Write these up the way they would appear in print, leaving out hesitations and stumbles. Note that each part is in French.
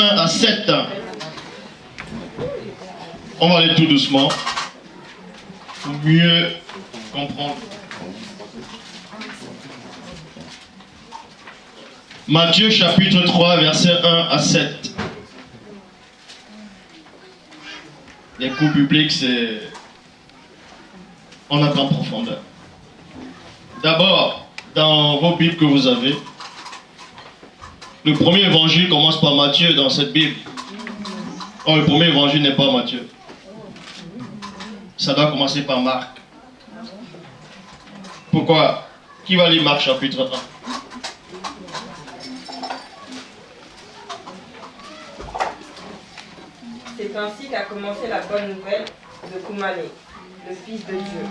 1 à 7. On va aller tout doucement pour mieux comprendre. Matthieu chapitre 3, versets 1 à 7. Les cours bibliques, c'est... on attend profondeur. D'abord, dans vos Bibles que vous avez, le premier évangile commence par Matthieu dans cette Bible. Oh, le premier évangile n'est pas Matthieu. Ça doit commencer par Marc. Pourquoi? Qui va lire Marc chapitre 1? C'est ainsi qu'a commencé la bonne nouvelle de Koumané, le Fils de Dieu.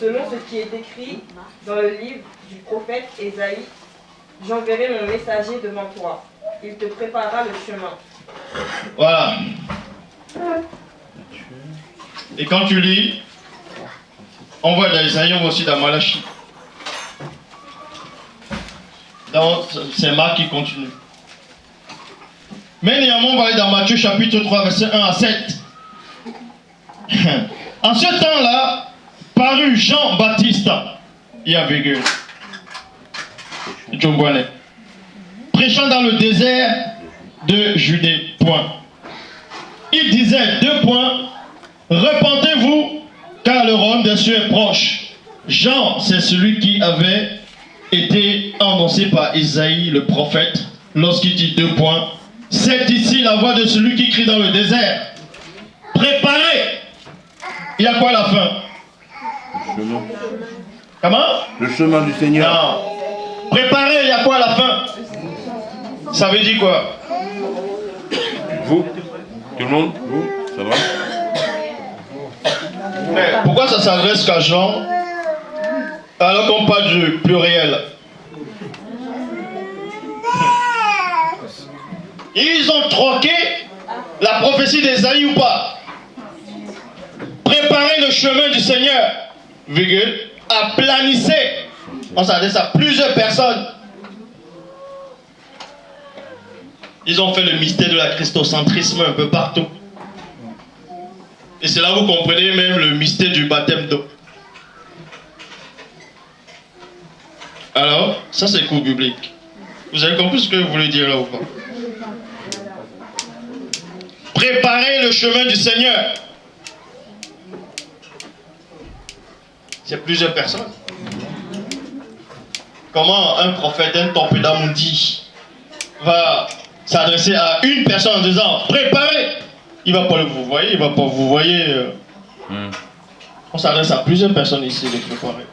Selon ce qui est écrit dans le livre du prophète Ésaïe, j'enverrai mon messager devant toi. Il te préparera le chemin. Voilà. Et quand tu lis, on voit dans Ésaïe, on voit aussi dans Malachie. C'est Marc qui continue. Mais néanmoins, on va aller dans Matthieu chapitre 3, verset 1 à 7. En ce temps-là, parut Jean-Baptiste, il y a virgule, prêchant dans le désert de Judée, point. Il disait, 2 points, repentez-vous, car le royaume des cieux est proche. Jean, c'est celui qui avait été annoncé par Isaïe, le prophète, lorsqu'il dit 2 points, c'est ici la voix de celui qui crie dans le désert. Préparez. Il y a quoi à la fin? Le chemin. Comment? Le chemin du Seigneur. Non. Préparez, il y a quoi à la fin? Ça veut dire quoi? Vous? Tout le monde? Vous? Ça va? Mais pourquoi ça s'adresse qu'à Jean alors qu'on parle du pluriel? Ils ont troqué la prophétie d'Ésaïe ou pas? Préparez le chemin du Seigneur, virgule, aplanissez. On s'adresse à plusieurs personnes. Ils ont fait le mystère de la christocentrisme un peu partout. Et c'est là que vous comprenez même le mystère du baptême d'eau. Alors, ça c'est le cours biblique. Vous avez compris ce que je voulais dire là ou pas? Préparez le chemin du Seigneur. C'est plusieurs personnes. Comment un prophète, un Torpedamundi va s'adresser à une personne en disant préparez? Il ne va pas vous voyez, il ne va pas vous voyez. On s'adresse à plusieurs personnes ici, les préparer.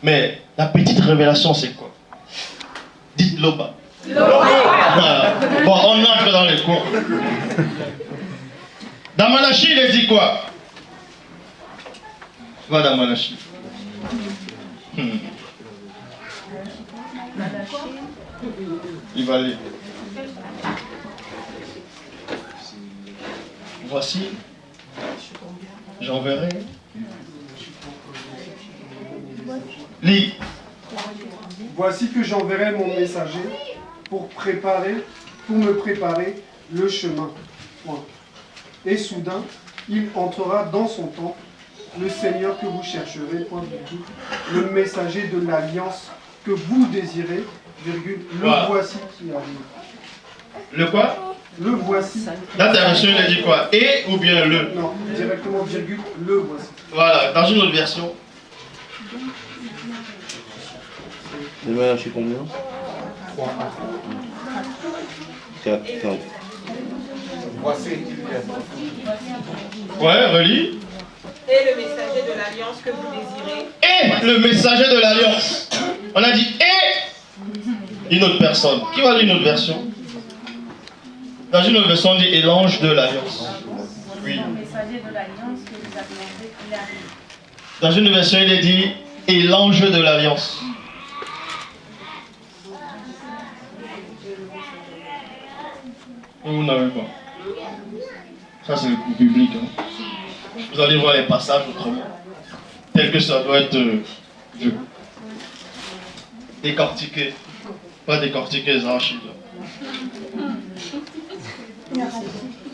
Mais la petite révélation, c'est quoi? Dites-le bas. Bon, on entre dans les cours. Dans Malachie, il est dit quoi? Va dans Malachie. Il va lire. Voici, j'enverrai. Lis. Voici que j'enverrai mon messager pour me préparer le chemin. Point. Et soudain, il entrera dans son temple, le Seigneur que vous chercherez, point virgule, le messager de l'alliance que vous désirez, virgule, le voilà. Voici qui arrive. Le quoi? Le voici. Dans ta version, il a dit quoi? Et ou bien le? Non, directement virgule, le voici. Voilà, dans une autre version. C'est Malachie combien? 3. 4. Voici. Ouais, relis. Et le messager de l'alliance que vous désirez. Et le messager de l'alliance. On a dit et une autre personne. Qui va lire une autre version? Dans une autre version, on dit et l'ange de l'alliance. Oui. Le messager de l'alliance que vous attendez, il arrive. Dans une version, il est dit et l'ange de l'alliance. Vous n'avez pas. Ça, c'est le coup biblique. Hein. Vous allez voir les passages autrement. Tel que ça doit être vu. Décortiquer. Pas décortiquer les arachides.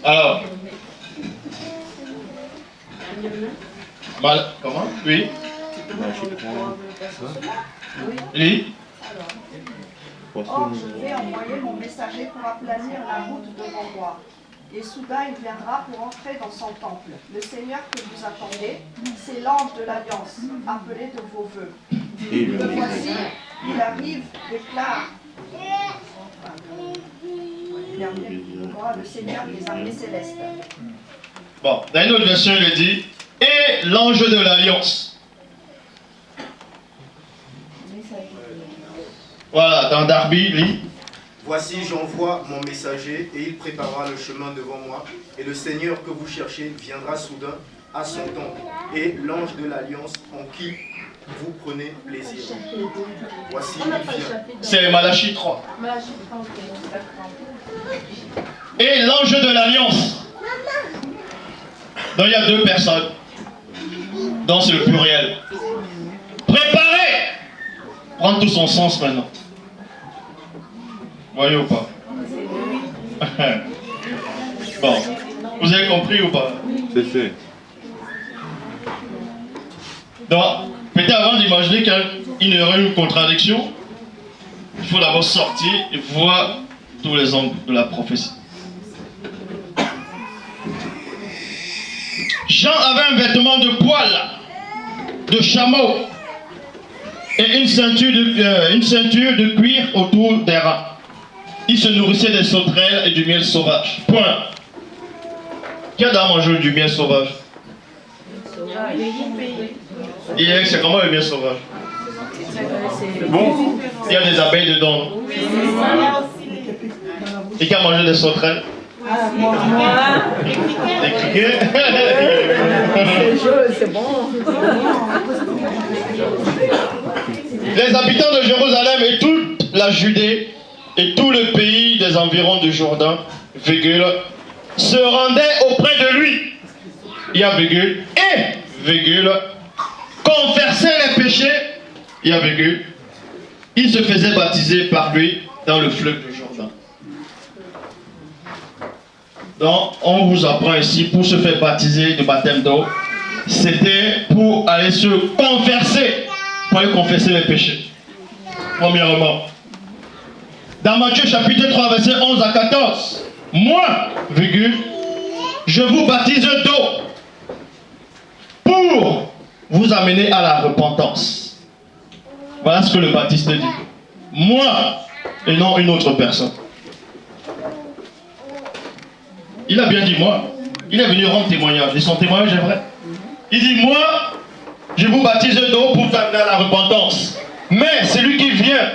Alors. Comment? Oui. Oui. Or, je vais envoyer mon messager pour aplanir la route devant moi. Et soudain, il viendra pour entrer dans son temple. Le Seigneur que vous attendez, c'est l'ange de l'Alliance, appelé de vos voeux. Le voici, il arrive, déclare le Seigneur des armées célestes. Bon, dans une autre version, il dit, et l'ange de l'Alliance. Voilà, dans Darby, lit. Voici, j'envoie mon messager et il préparera le chemin devant moi. Et le Seigneur que vous cherchez viendra soudain à son temple. Et l'ange de l'Alliance en qui vous prenez plaisir. Voici, il vient. C'est Malachie 3. Et l'ange de l'Alliance. Donc il y a deux personnes. Donc c'est le pluriel. Préparez. Prendre tout son sens maintenant. Voyez ou pas? Bon. Vous avez compris ou pas? C'est. Donc, peut-être avant d'imaginer qu'il y aurait une contradiction, il faut d'abord sortir et voir tous les angles de la prophétie. Jean avait un vêtement de poil, de chameau, et une ceinture de cuir autour des reins. Il se nourrissait des sauterelles et du miel sauvage. Point. Qui a déjà mangé du miel sauvage? C'est comment le miel sauvage? Bon. Il y a des abeilles dedans. Et qui a mangé des sauterelles? Des criquets. C'est bon. Les habitants de Jérusalem et toute la Judée et tout le pays des environs du Jourdain, virgule, se rendaient auprès de lui. Il y a virgule, et virgule, confessaient les péchés, il y a virgule, il se faisait baptiser par lui dans le fleuve du Jourdain. Donc, on vous apprend ici, pour se faire baptiser de baptême d'eau, c'était pour aller se converser, pour aller confesser les péchés. Premièrement. Dans Matthieu chapitre 3, verset 11 à 14, moi, virgule, je vous baptise d'eau pour vous amener à la repentance. Voilà ce que le baptiste dit. Moi, et non une autre personne. Il a bien dit moi. Il est venu rendre témoignage. Et son témoignage est vrai. Il dit moi, je vous baptise d'eau pour vous amener à la repentance. Mais celui qui vient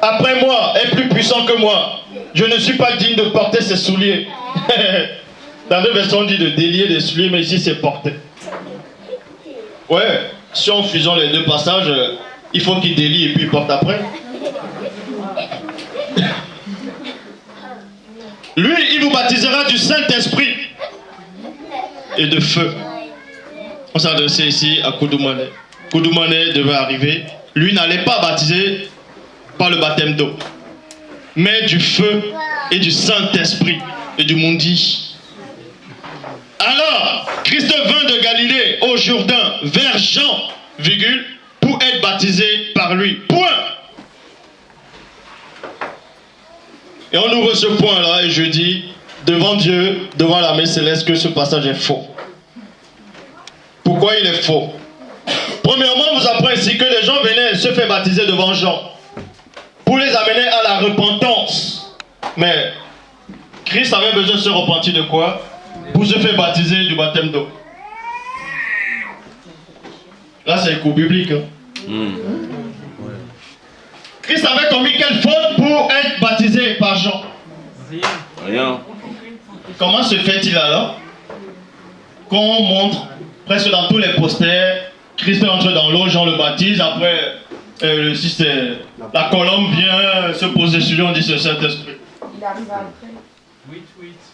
après moi est plus puissant que moi. Je ne suis pas digne de porter ses souliers. Dans deux versions on dit de délier des souliers, mais ici c'est porter. Ouais, si on fusionne les deux passages, il faut qu'il délie et puis il porte après. Lui, il vous baptisera du Saint-Esprit et de feu. On s'est adressé ici à Koudoumane. Koudoumane devait arriver. Lui n'allait pas baptiser par le baptême d'eau, mais du feu et du Saint-Esprit et du Mundi. Alors, Christ vint de Galilée au Jourdain vers Jean, virgule, pour être baptisé par lui. Point. Et on ouvre ce point-là et je dis, devant Dieu, devant l'armée céleste, que ce passage est faux. Pourquoi il est faux? Premièrement, on vous apprend ici que les gens venaient se faire baptiser devant Jean pour les amener à la repentance. Mais Christ avait besoin de se repentir de quoi? Pour se faire baptiser du baptême d'eau. Là, c'est un coup biblique. Hein? Christ avait commis quelle faute pour être baptisé par Jean? Rien. Comment se fait-il alors qu'on montre presque dans tous les posters, Christ entre dans l'eau, Jean le baptise, après la colombe vient se poser sur lui, on dit c'est le Saint-Esprit. Il arrive après.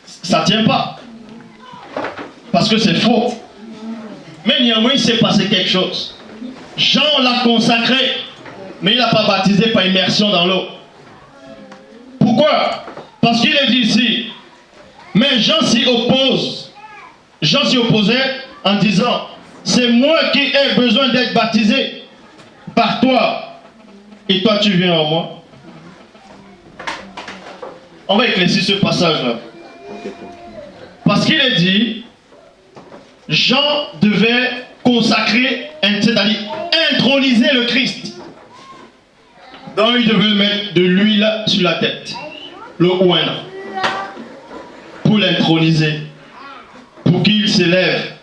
Ça ne tient pas. Parce que c'est faux. Mais néanmoins, il s'est passé quelque chose. Jean l'a consacré, mais il n'a pas baptisé par immersion dans l'eau. Pourquoi? Parce qu'il est dit ici, mais Jean s'y oppose. Jean s'y opposait en disant, c'est moi qui ai besoin d'être baptisé par toi, et toi tu viens en moi. On va éclaircir ce passage-là. Parce qu'il est dit, Jean devait consacrer, c'est-à-dire introniser le Christ. Donc il devait mettre de l'huile sur la tête, le oint, pour l'introniser, pour qu'il s'élève.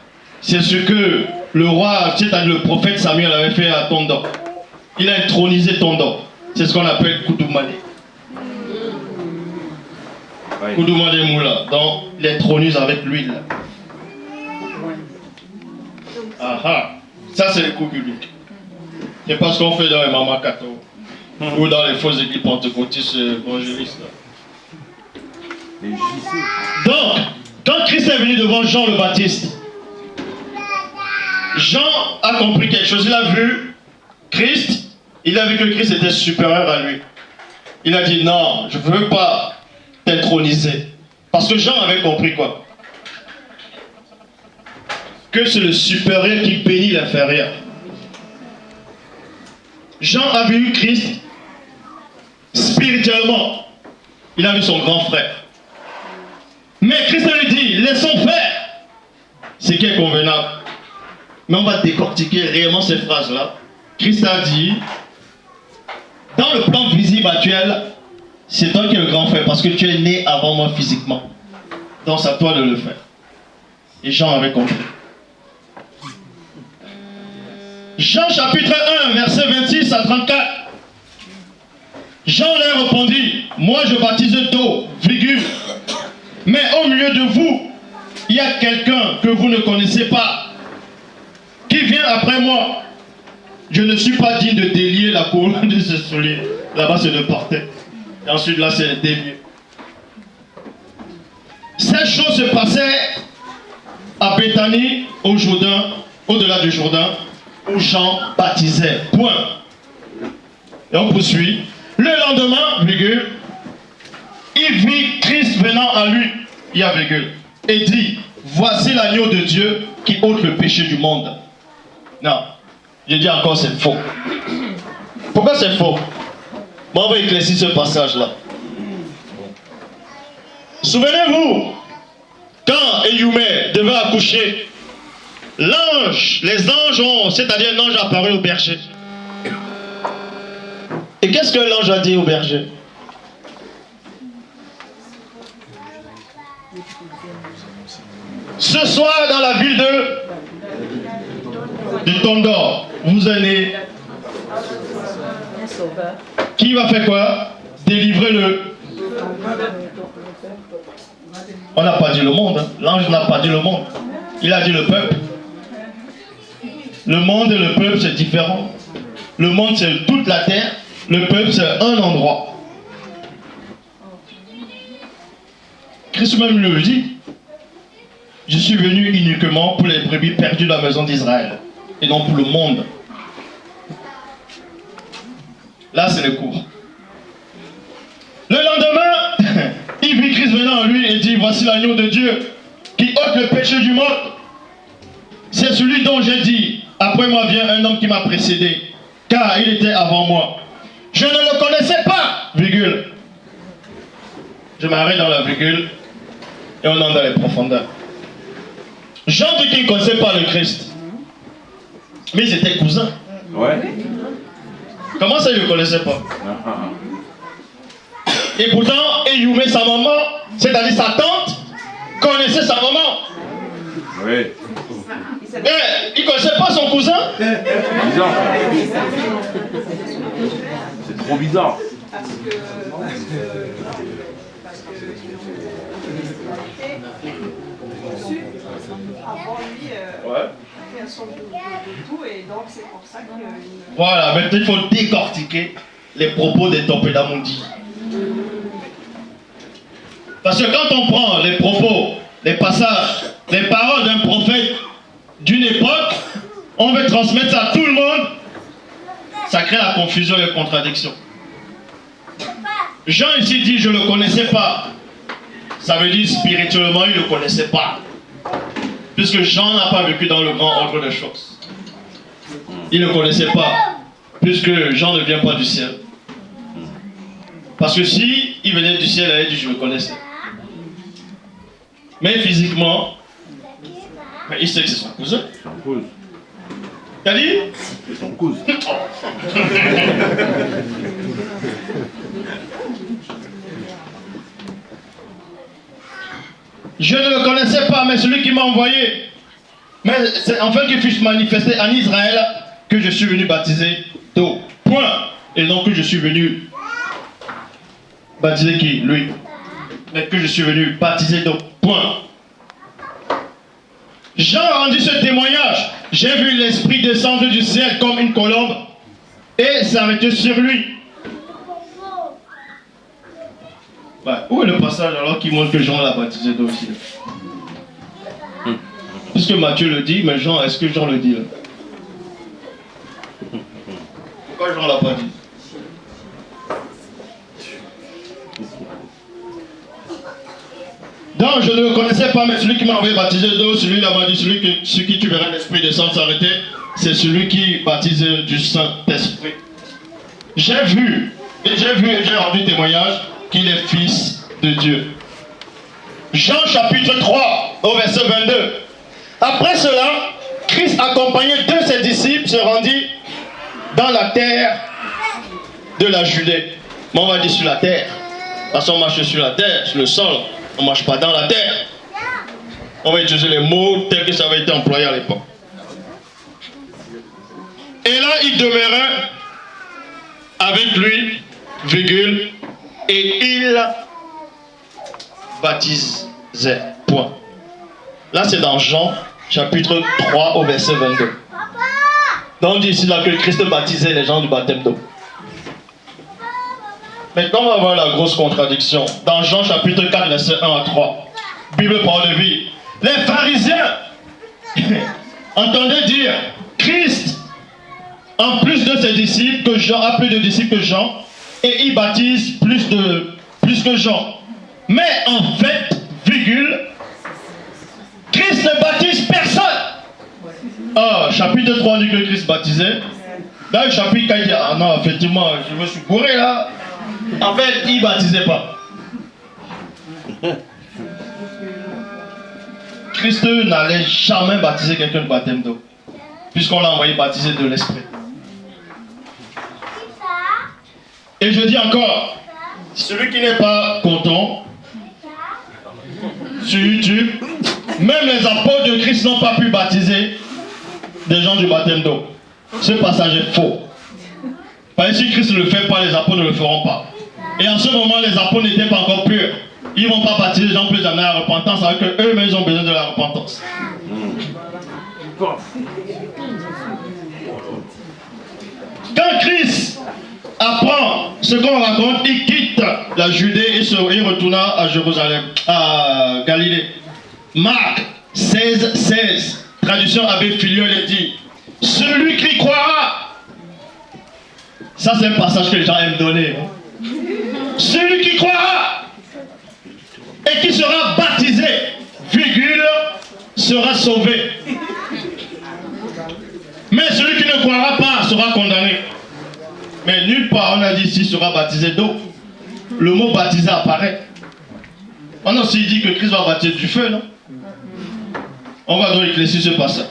C'est ce que le roi, c'est-à-dire le prophète Samuel avait fait à Tondor. Il a intronisé Tondor. C'est ce qu'on appelle Koudoumane. Koudoumane Moula. Donc il intronise avec l'huile. Ça c'est le coup public. C'est pas ce qu'on fait dans les Mama Kato ou dans les fausses églises pentecôtistes évangélistes. Donc, quand Christ est venu devant Jean le Baptiste, Jean a compris quelque chose. Il a vu Christ, il a vu que Christ était supérieur à lui. Il a dit non, je ne veux pas t'introniser. Parce que Jean avait compris quoi? Que c'est le supérieur qui bénit l'inférieur. Jean a vu Christ spirituellement. Il a vu son grand frère. Mais Christ lui dit, laissons faire ce qui est convenable. Mais on va décortiquer réellement ces phrases-là. Christ a dit, dans le plan visible actuel, c'est toi qui es le grand frère parce que tu es né avant moi physiquement. Donc c'est à toi de le faire. Et Jean avait compris. Jean chapitre 1, verset 26 à 34. Jean leur répondit, moi je baptise d'eau, virgule. Mais au milieu de vous, il y a quelqu'un que vous ne connaissez pas, qui vient après moi. Je ne suis pas digne de délier la couronne de ses souliers. Là-bas c'est de porter. Et ensuite là c'est de délier. Ces choses se passaient à Béthanie, au Jourdain, au-delà du Jourdain, où Jean baptisait. Point. Et on poursuit. Le lendemain, virgule, il vit Christ venant à lui, il y a virgule, et dit, voici l'agneau de Dieu qui ôte le péché du monde. Non, je dis encore c'est faux. Pourquoi c'est faux? Bon, on va éclaircir ce passage-là. Souvenez-vous, quand Eyoumé devait accoucher, l'ange, les anges ont, c'est-à-dire un ange apparu au berger. Et qu'est-ce que l'ange a dit au berger? Ce soir dans la ville de Tondor, vous allez. Qui va faire quoi? Délivrer le. On n'a pas dit le monde, hein. L'ange n'a pas dit le monde. Il a dit le peuple. Le monde et le peuple c'est différent. Le monde c'est toute la terre. Le peuple c'est un endroit. Christ même le dit. Je suis venu uniquement pour les brebis perdues de la maison d'Israël. Et non pour le monde. Là c'est le cours. Le lendemain, il vit Christ venant à lui et dit, voici l'agneau de Dieu qui ôte le péché du monde. C'est celui dont j'ai dit, après moi vient un homme qui m'a précédé, car il était avant moi. Je ne le connaissais pas, virgule. Je m'arrête dans la virgule et on entre dans les profondeurs. Jean dit qu'il ne connaissait pas le Christ. Mais ils étaient cousins. Ouais. Comment ça, il ne le connaissait pas? Et pourtant, Eyoumé, sa maman, c'est-à-dire sa tante, connaissait sa maman. Oui. Et il ne connaissait pas son cousin. Bizarre. C'est trop bizarre. Parce que avant lui, fait un son de tout, et donc c'est pour ça que... Voilà, maintenant il faut décortiquer les propos des Topédamundi. Parce que quand on prend les propos, les passages, les paroles d'un prophète d'une époque, on veut transmettre ça à tout le monde, ça crée la confusion et la contradiction. Jean ici dit je ne le connaissais pas. Ça veut dire spirituellement il ne le connaissait pas. Puisque Jean n'a pas vécu dans le grand ordre des choses. Il ne le connaissait pas. Puisque Jean ne vient pas du ciel. Parce que si il venait du ciel, il allait dire je le connaissais. Mais physiquement, il sait que c'est son cousin. Son cousin. T'as dit? C'est son cousin. Je ne le connaissais pas, mais celui qui m'a envoyé. Mais c'est enfin qu'il puisse manifester en Israël que je suis venu baptiser d'eau. Point. Et donc que je suis venu baptiser qui? Lui. Mais que je suis venu baptiser d'eau. Point. Jean a rendu ce témoignage. J'ai vu l'Esprit descendre du ciel comme une colombe et s'arrêter sur lui. Ouais. Où est le passage alors qui montre que Jean l'a baptisé d'eau aussi? Puisque Matthieu le dit, mais Jean, est-ce que Jean le dit là? Pourquoi Jean l'a pas dit? Donc je ne le connaissais pas, mais celui qui m'a envoyé baptiser d'eau, celui-là m'a dit, celui qui tu verras l'Esprit descendre s'arrêter, c'est celui qui baptise du Saint-Esprit. J'ai vu et j'ai rendu témoignage qu'il est fils de Dieu. Jean chapitre 3 au verset 22. Après cela, Christ accompagné de ses disciples se rendit dans la terre de la Judée. Mais on va dire sur la terre. Parce qu'on marche sur la terre, sur le sol. On ne marche pas dans la terre. On va utiliser les mots tels que ça avait été employé à l'époque. Et là, il demeurait avec lui, virgule, et il baptisait. Point. Là, c'est dans Jean, chapitre 3, au verset 22. Donc, on dit ici là que Christ baptisait les gens du baptême d'eau. Maintenant, on va voir la grosse contradiction. Dans Jean, chapitre 4, verset 1 à 3. Bible parole de vie. Les pharisiens entendaient dire Christ, en plus de ses disciples, que Jean a plus de disciples que Jean, et il baptise plus que Jean. Mais en fait, virgule, Christ ne baptise personne. Ah, chapitre 3, on dit que Christ baptisait. Dans le chapitre 4, il dit, ah non, effectivement, je me suis bourré là. En fait, il ne baptisait pas. Christ n'allait jamais baptiser quelqu'un de baptême d'eau, puisqu'on l'a envoyé baptiser de l'Esprit. Et je dis encore, celui qui n'est pas content, sur YouTube, même les apôtres de Christ n'ont pas pu baptiser des gens du baptême d'eau. Ce passage est faux. Parce que si Christ ne le fait pas, les apôtres ne le feront pas. Et en ce moment, les apôtres n'étaient pas encore purs. Ils ne vont pas baptiser les gens plus amenés à la repentance, alors qu'eux-mêmes ils ont besoin de la repentance. Quand Christ apprend ce qu'on raconte, il quitte la Judée et il retourna à Jérusalem, à Galilée. Marc 16, 16, traduction Abbé Filion, il dit, celui qui croira. Ça c'est un passage que les gens aiment donner. Hein. Celui qui croira et qui sera baptisé, virgule, sera sauvé. Mais celui qui ne croira pas sera condamné. Mais nulle part on a dit s'il sera baptisé d'eau. Le mot baptisé apparaît. On a aussi dit que Christ va baptiser du feu, non? On va donc éclaircir ce passage.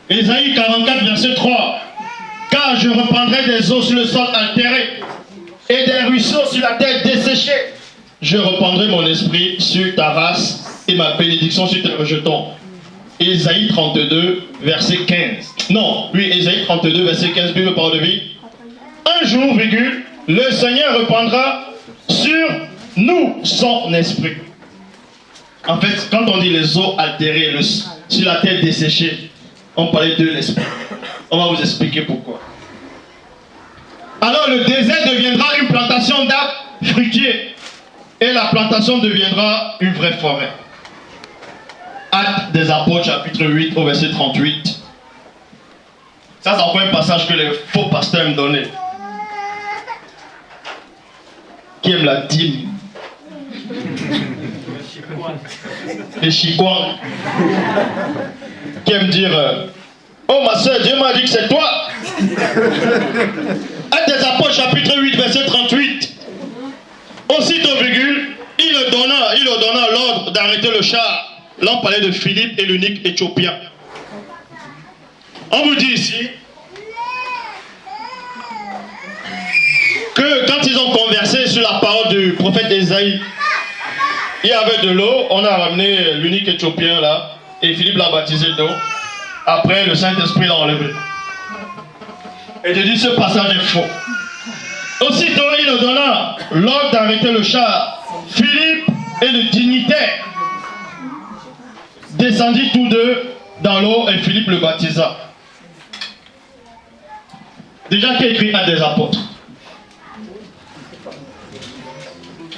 Ésaïe 44, verset 3. Car je reprendrai des eaux sur le sol altéré et des ruisseaux sur la terre desséchée. Je reprendrai mon esprit sur ta race et ma bénédiction sur tes rejetons. Ésaïe 32, verset 15. Non, oui, Ésaïe 32, verset 15, Bible parole de vie. Un jour, virgule, le Seigneur reprendra sur nous son esprit. En fait, quand on dit les eaux altérées, sur la terre desséchée, on parlait de l'esprit. On va vous expliquer pourquoi. Alors le désert deviendra une plantation d'arbres fruitiers et la plantation deviendra une vraie forêt. Actes des Apôtres chapitre 8 au verset 38. Ça, c'est encore un passage que les faux pasteurs me donnaient. Qui aime la dîme? Les chicoins. Qui aiment dire oh ma soeur, Dieu m'a dit que c'est toi. Actes des Apôtres, chapitre 8, verset 38. Aussitôt, virgule, il leur donna l'ordre d'arrêter le char. Là, on parlait de Philippe et l'eunuque éthiopien. On vous dit ici que quand ils ont conversé sur la parole du prophète Ésaïe, il y avait de l'eau, on a ramené l'eunuque éthiopien là, et Philippe l'a baptisé d'eau. Après, le Saint-Esprit l'a enlevé. Et je dis, ce passage est faux. Aussitôt, il leur donna l'ordre d'arrêter le char. Philippe et le dignitaire descendit tous deux dans l'eau et Philippe le baptisa. Déjà, qui a écrit Actes des Apôtres?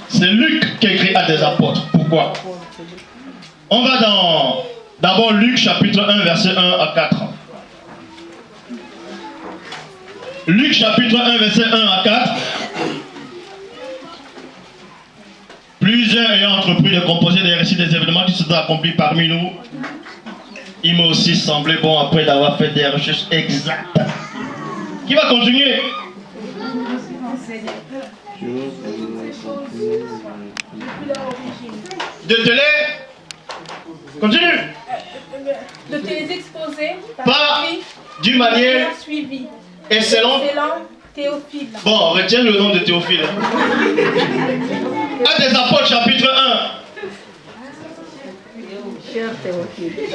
C'est Luc qui a écrit Actes des Apôtres. Pourquoi? On va dans d'abord Luc chapitre 1 verset 1 à 4. Luc chapitre 1 verset 1 à 4. Plusieurs ayant entrepris de composer des récits des événements qui se sont accomplis parmi nous, il m'a aussi semblé bon, après d'avoir fait des recherches exactes. Qui va continuer? De te les... Continue. De te les exposer par d'une manière suivie. Excellent. Théophile. Bon, retiens le nom de Théophile. Actes des Apôtres, chapitre 1.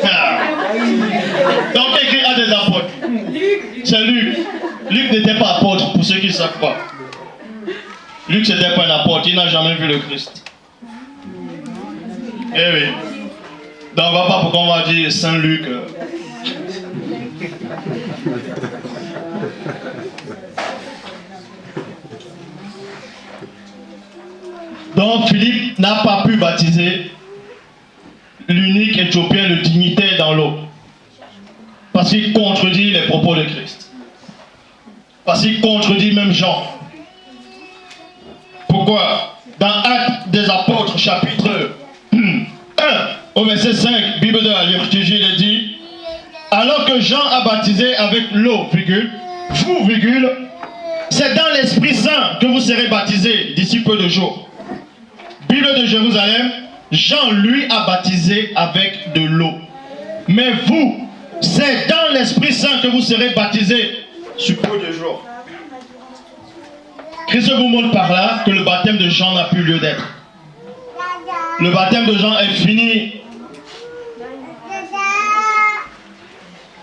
Ah. Donc, écrit Actes des Apôtres. C'est Luc. Luc n'était pas apôtre, pour ceux qui ne savent pas. Luc, c'était pas un apôtre, il n'a jamais vu le Christ. Eh oui. Donc, on ne va pas pourquoi on va dire Saint Luc. Donc Philippe n'a pas pu baptiser l'eunuque éthiopien, le dignitaire dans l'eau. Parce qu'il contredit les propos de Christ. Parce qu'il contredit même Jean. Pourquoi? Dans Actes des Apôtres, chapitre 1, au verset 5, Bible de la liturgie, il est dit: alors que Jean a baptisé avec l'eau, virgule, vous, virgule, c'est dans l'Esprit Saint que vous serez baptisés d'ici peu de jours. Bible de Jérusalem, Jean lui a baptisé avec de l'eau. Mais vous, c'est dans l'Esprit Saint que vous serez baptisés sur peu de jours. Christ vous montre par là que le baptême de Jean n'a plus lieu d'être. Le baptême de Jean est fini.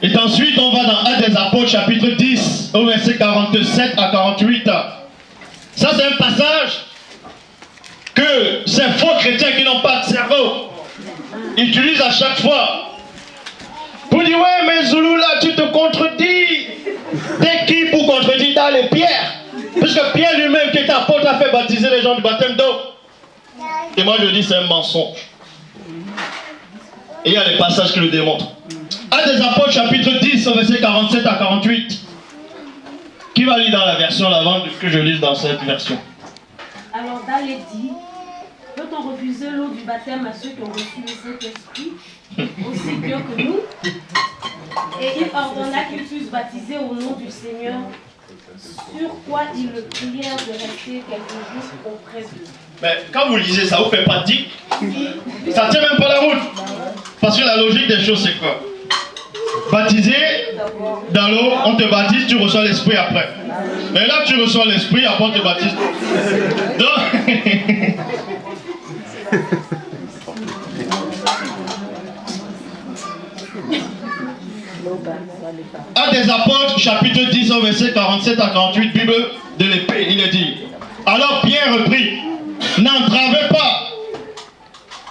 Et ensuite, on va dans Actes des Apôtres, chapitre 10, au verset 47 à 48. Ça, c'est un passage que ces faux chrétiens qui n'ont pas de cerveau utilisent à chaque fois pour dire: ouais, mais Zoulou, là, tu te contredis. T'es qui pour contredire? Dans les Pierre. Puisque Pierre lui-même, qui est apôtre, a fait baptiser les gens du baptême d'eau. Et moi, je dis, c'est un mensonge. Et il y a les passages qui le démontrent. Actes des Apôtres, chapitre 10, au verset 47 à 48. Qui va lire dans la version avant que je lise dans cette version? Alors, dans les dit, peut-on refuser l'eau du baptême à ceux qui ont reçu le Saint-Esprit aussi bien que nous? Et il ordonna qu'ils fussent baptisés au nom du Seigneur, sur quoi ils le prièrent de rester quelques jours auprès d'eux. Mais quand vous lisez ça, vous ne faites pas tic. Ça ne tient même pas la route. Parce que la logique des choses, c'est quoi? Baptisé dans l'eau, on te baptise, tu reçois l'esprit après. Mais là, tu reçois l'esprit, après on te baptise. Donc... Actes des Apôtres, chapitre 10, au verset 47 à 48, Bible de l'épée, il est dit: alors Pierre reprit: n'entravez pas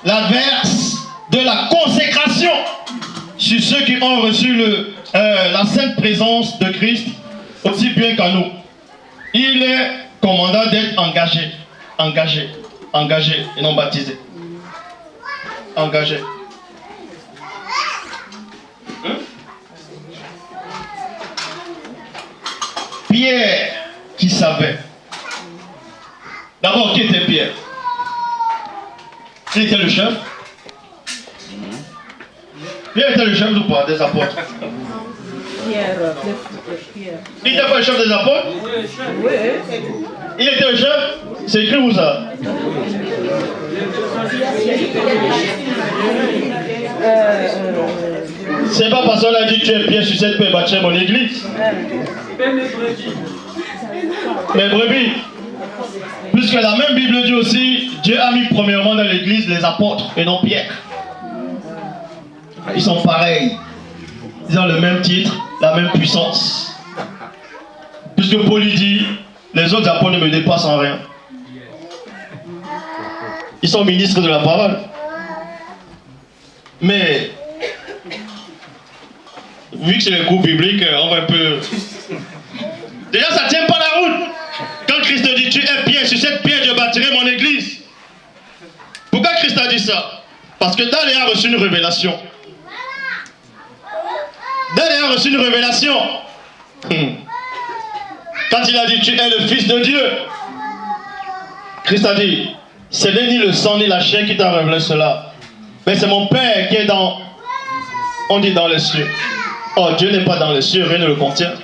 l'adverse de la consécration sur ceux qui ont reçu la sainte présence de Christ aussi bien qu'à nous. Il est commandant d'être engagé et non baptisé. Engagé. Pierre qui savait. D'abord, qui était Pierre? Il était le chef. Pierre était le chef ou pas des apôtres? Pierre. Il n'était pas le chef des apôtres? Oui. Il était le chef? C'est écrit où ça? C'est pas parce qu'on a dit que tu es Pierre sur cette peut bâtir mon église. Mes brebis. Puisque la même Bible dit aussi, Dieu a mis premièrement dans l'église les apôtres et non Pierre. Ils sont pareils. Ils ont le même titre, la même puissance. Puisque Paul lui dit, les autres apôtres ne me dépassent en rien. Ils sont ministres de la parole. Mais, vu que c'est le cours biblique, on va un peu... Déjà, ça ne tient pas la route. Quand Christ dit, tu es Pierre, sur cette pierre, je bâtirai mon église. Pourquoi Christ a dit ça? Parce que Dan a reçu une révélation. Dan a reçu une révélation. Quand il a dit, tu es le Fils de Dieu, Christ a dit, ce n'est ni le sang ni la chair qui t'a révélé cela, mais c'est mon Père qui est dans, on dit dans les cieux. Oh, Dieu n'est pas dans les cieux, rien ne le contient.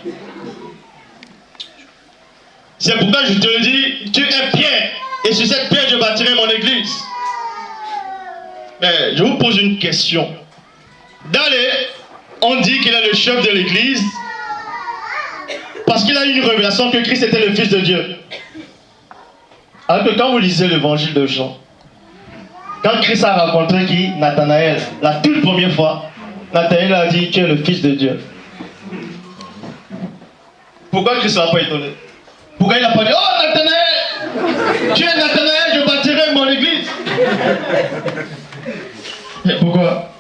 C'est pourquoi je te le dis, tu es Pierre, et sur cette pierre je bâtirai mon église. Mais je vous pose une question. Dans les, on dit qu'il est le chef de l'église, parce qu'il a eu une révélation que Christ était le Fils de Dieu. Alors que quand vous lisez l'évangile de Jean, quand Christ a rencontré qui? Nathanaël, la toute première fois, Nathanaël a dit, tu es le Fils de Dieu. Pourquoi Christ ne l'a pas étonné? Pourquoi il n'a pas dit, oh Nathanaël, tu es Nathanaël, je bâtirai mon église? Et pourquoi?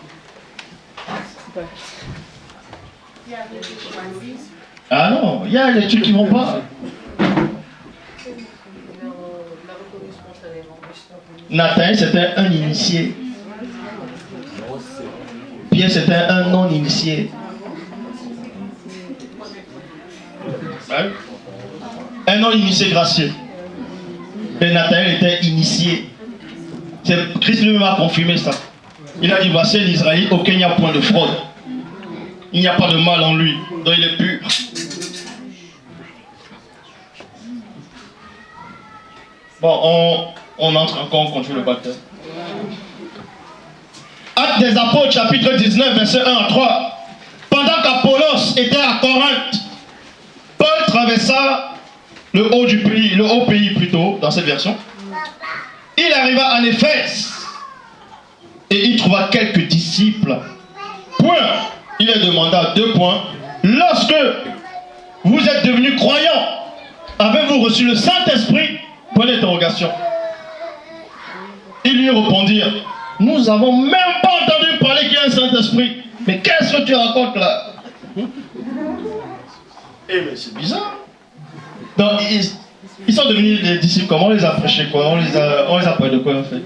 Ah non, il y a des trucs qui ne vont pas. Nathanaël, c'était un initié. Pierre, c'était un non-initié. Un non-initié gracieux. Et Nathanaël était initié. Christ lui-même a confirmé ça. Il a dit, voici l'Israël auquel il n'y a point de fraude. Il n'y a pas de mal en lui, donc il est pur. Bon, on entre encore, on continue le baptême. Actes des Apôtres, chapitre 19, verset 1 à 3. Pendant qu'Apollos était à Corinthe, Paul traversa le haut pays plutôt, dans cette version. Il arriva en Éphèse et il trouva quelques disciples. Point. Il leur demanda 2 points. Lorsque vous êtes devenus croyants, avez-vous reçu le Saint-Esprit? Point d'interrogation. Ils lui répondirent, nous n'avons même pas entendu parler qu'il y a un Saint-Esprit. Mais qu'est-ce que tu racontes là? Eh mais c'est bizarre. Donc, ils sont devenus des disciples. Comment on les a prêchés quoi? On les a parlé de quoi en fait?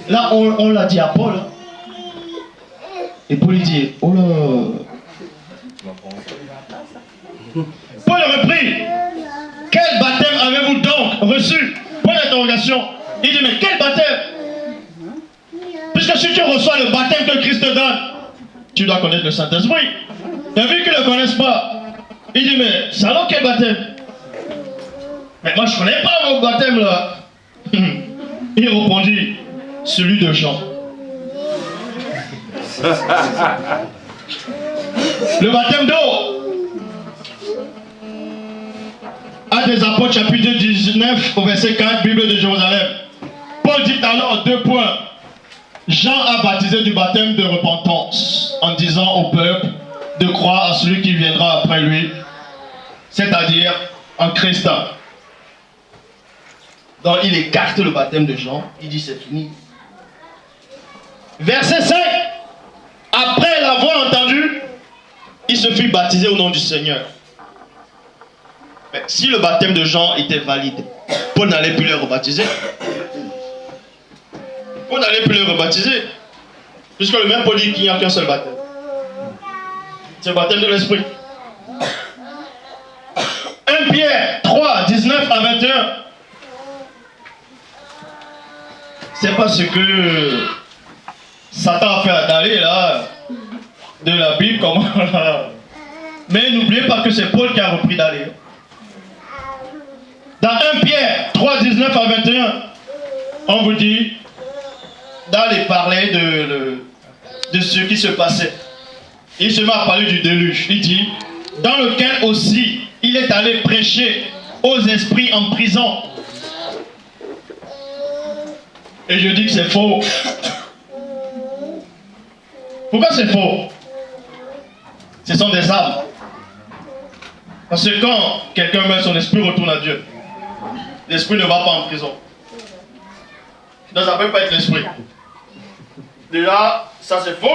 Là on l'a dit à Paul. Hein. Et Paul lui dit, oh là. Paul reprit, quel baptême avez-vous donc reçu? Point d'interrogation. Il dit, mais quel baptême? Puisque si tu reçois le baptême que Christ te donne, tu dois connaître le Saint-Esprit. Et vu qu'ils ne le connaissent pas, il dit, mais c'est alors quel baptême? Mais moi je ne connais pas mon baptême là. Il répondit, celui de Jean. Le baptême d'eau. Actes des Apôtres, chapitre 19, au verset 4, Bible de Jérusalem. Paul dit alors 2 points. Jean a baptisé du baptême de repentance, en disant au peuple de croire à celui qui viendra après lui, c'est-à-dire en Christ. Donc il écarte le baptême de Jean, il dit c'est fini. Verset 5. Après l'avoir entendu, il se fit baptiser au nom du Seigneur. Mais si le baptême de Jean était valide, Paul n'allait plus le rebaptiser. Paul n'allait plus le rebaptiser. Puisque le même Paul dit qu'il n'y a qu'un seul baptême. C'est le baptême de l'Esprit. 1 Pierre 3, 19 à 21. C'est pas ce que Satan a fait à Dalé là, de la Bible, comment là. Mais n'oubliez pas que c'est Paul qui a repris Dalé. Dans 1 Pierre 3, 19 à 21, on vous dit, Dalé parlait de ce qui se passait. Il se met à parler du déluge. Il dit, dans lequel aussi il est allé prêcher aux esprits en prison. Et je dis que c'est faux. Pourquoi c'est faux? Ce sont des âmes. Parce que quand quelqu'un meurt, son esprit retourne à Dieu. L'esprit ne va pas en prison. Donc ça ne peut pas être l'esprit. Déjà, ça c'est faux.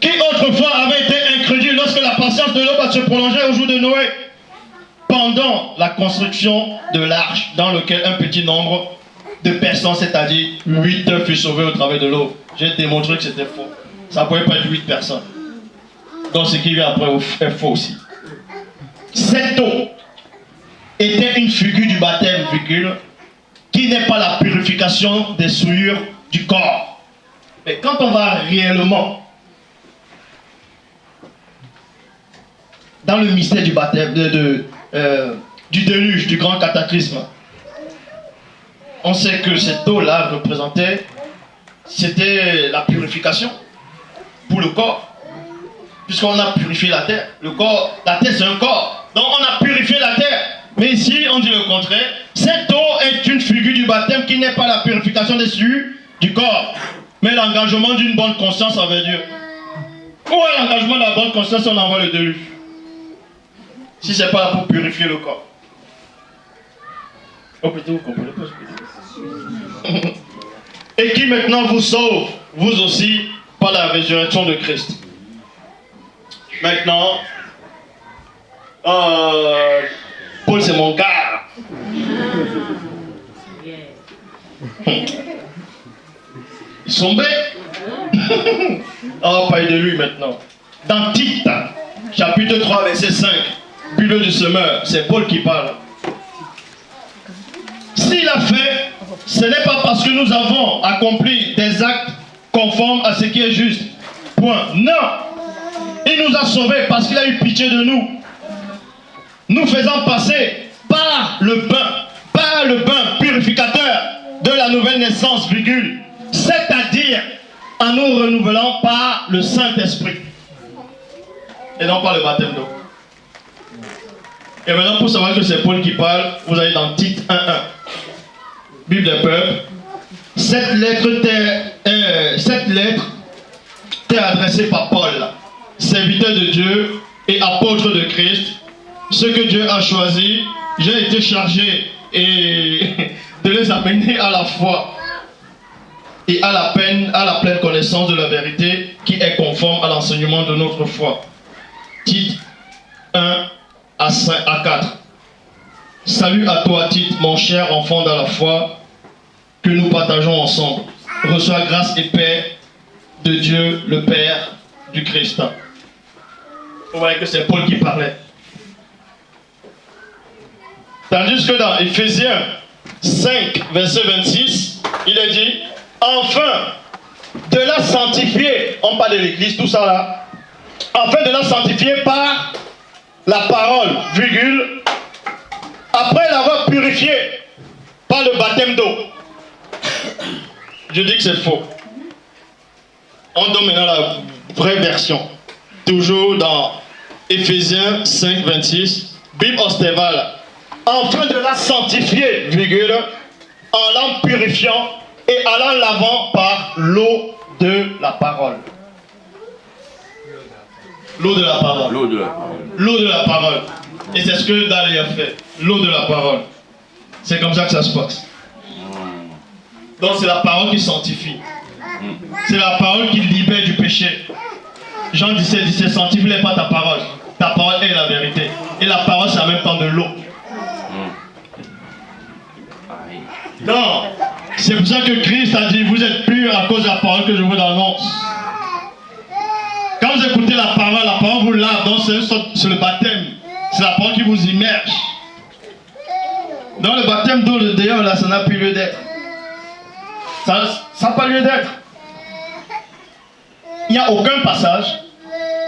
Qui autrefois avait été incrédule lorsque la patience de l'homme va se prolonger au jour de Noé, pendant la construction de l'arche, dans lequel un petit nombre de personnes, c'est-à-dire 8 furent sauvés au travers de l'eau. J'ai démontré que c'était faux. Ça ne pouvait pas être 8 personnes. Donc ce qui vient après est faux aussi. Cette eau était une figure du baptême, qui n'est pas la purification des souillures du corps. Mais quand on va réellement dans le mystère du baptême, du déluge, du grand cataclysme, on sait que cette eau-là représentait, c'était la purification pour le corps, puisqu'on a purifié la terre. Le corps, la terre c'est un corps, donc on a purifié la terre. Mais ici, on dit le contraire. Cette eau est une figure du baptême qui n'est pas la purification des souillures du corps, mais l'engagement d'une bonne conscience envers Dieu. Où est l'engagement de la bonne conscience si on envoie le déluge? Si ce n'est pas là pour purifier le corps. Oh putain, vous comprenez pas ce que je dis. Et qui maintenant vous sauve, vous aussi, par la résurrection de Christ. Maintenant, Paul c'est mon gars. Ils sont bêtes. On va parler de lui maintenant. Dans Tite, chapitre 3, verset 5, bulle du semeur, c'est Paul qui parle. S'il a fait, ce n'est pas parce que nous avons accompli des actes conformes à ce qui est juste. Point. Non. Il nous a sauvés parce qu'il a eu pitié de nous. Nous faisant passer par le bain purificateur de la nouvelle naissance, virgule, c'est-à-dire en nous renouvelant par le Saint-Esprit. Et non par le baptême d'eau. Et maintenant, pour savoir que c'est Paul qui parle, vous allez dans Tite 1.1. Bible des peuples. Cette lettre t'est adressée par Paul, serviteur de Dieu et apôtre de Christ. Ce que Dieu a choisi, j'ai été chargé de les amener à la foi et à la pleine connaissance de la vérité qui est conforme à l'enseignement de notre foi. Tite 1 à 4. Salut à toi, Tite, mon cher enfant dans la foi que nous partageons ensemble. Reçois grâce et paix de Dieu, le Père du Christ. Vous voyez que c'est Paul qui parlait. Tandis que dans Éphésiens 5, verset 26, il est dit, enfin, de la sanctifier, on parle de l'église, tout ça là, enfin de la sanctifier par la parole, virgule, après l'avoir purifié par le baptême d'eau. Je dis que c'est faux. On donne maintenant la vraie version. Toujours dans Éphésiens 5, 26, Bible Ostéval. Enfin de la sanctifier, virgule, en l'en purifiant et en l'en lavant par l'eau de la parole. L'eau de la parole. L'eau de la parole. L'eau de la parole. Et c'est ce que Dalé a fait. L'eau de la parole. C'est comme ça que ça se passe. Donc c'est la parole qui sanctifie. C'est la parole qui libère du péché. Jean 17, 17, sanctifie pas ta parole. Ta parole est la vérité. Et la parole c'est en même temps de l'eau. Non, c'est pour ça que Christ a dit, vous êtes purs à cause de la parole que je vous annonce. Quand vous écoutez la parole vous lave, donc c'est le baptême C'est la parole qui vous immerge. Dans le baptême d'eau, le dehors, là, ça n'a plus lieu d'être. Ça n'a pas lieu d'être. Il n'y a aucun passage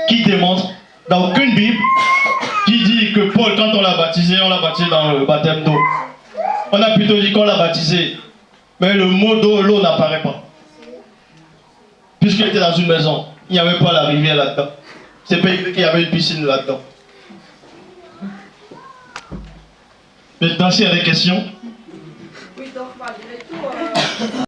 qui démontre, dans aucune Bible, qui dit que Paul, quand on l'a baptisé dans le baptême d'eau. On a plutôt dit qu'on l'a baptisé. Mais le mot d'eau, l'eau n'apparaît pas. Puisqu'il était dans une maison, il n'y avait pas la rivière là-dedans. C'est pas écrit qu'il y avait une piscine là-dedans. Maintenant, s'il y a des questions.